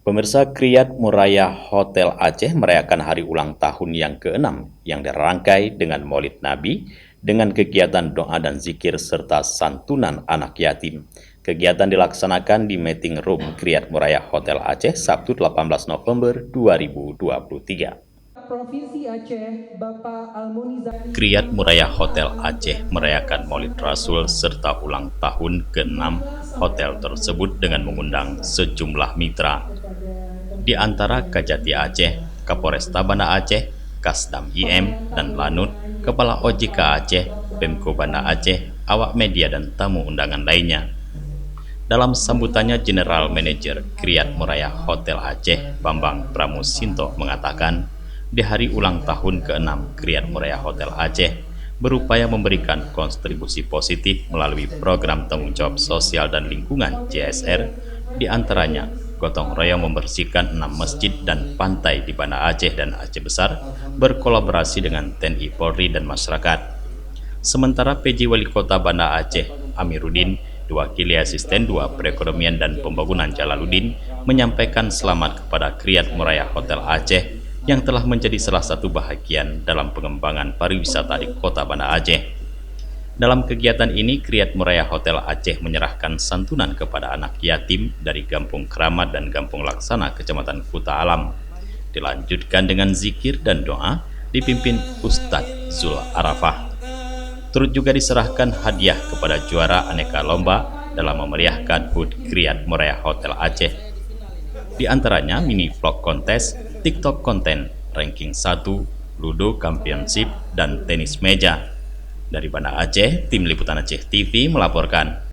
Pemirsa, Kriyat Muraya Hotel Aceh merayakan hari ulang tahun yang ke-6 yang dirangkai dengan Maulid Nabi dengan kegiatan doa dan zikir serta santunan anak yatim. Kegiatan dilaksanakan di meeting room Kriyat Muraya Hotel Aceh Sabtu 18 November 2023. Provinsi Aceh, Bapak Almunizani. Kriyat Muraya Hotel Aceh merayakan Maulid Rasul serta ulang tahun ke-6 hotel tersebut dengan mengundang sejumlah mitra. Di antara Kajati Aceh, Kapolresta Banda Aceh, Kasdam IM dan Lanut, Kepala OJK Aceh, Pemko Banda Aceh, awak media dan tamu undangan lainnya. Dalam sambutannya, General Manager Kriyat Muraya Hotel Aceh, Bambang Pramusinto mengatakan, di hari ulang tahun ke-6 Kriyat Muraya Hotel Aceh berupaya memberikan kontribusi positif melalui program tanggung jawab sosial dan lingkungan CSR, di antaranya gotong royong membersihkan 6 masjid dan pantai di Banda Aceh dan Aceh Besar berkolaborasi dengan TNI Polri dan masyarakat. Sementara PJ Wali Kota Banda Aceh Amiruddin diwakili Asisten 2 Perekonomian dan Pembangunan Jalaluddin menyampaikan selamat kepada Kriyat Muraya Hotel Aceh yang telah menjadi salah satu bahagian dalam pengembangan pariwisata di Kota Banda Aceh. Dalam kegiatan ini, Kriyat Muraya Hotel Aceh menyerahkan santunan kepada anak yatim dari Kampung Keramat dan Kampung Laksana, Kecamatan Kuta Alam. Dilanjutkan dengan zikir dan doa dipimpin Ustadz Zul Arafah. Turut juga diserahkan hadiah kepada juara aneka lomba dalam memeriahkan HUT Kriyat Muraya Hotel Aceh. Di antaranya mini vlog kontes, TikTok konten, ranking 1, Ludo Championship, dan tenis meja. Dari Banda Aceh, Tim Liputan Aceh TV melaporkan.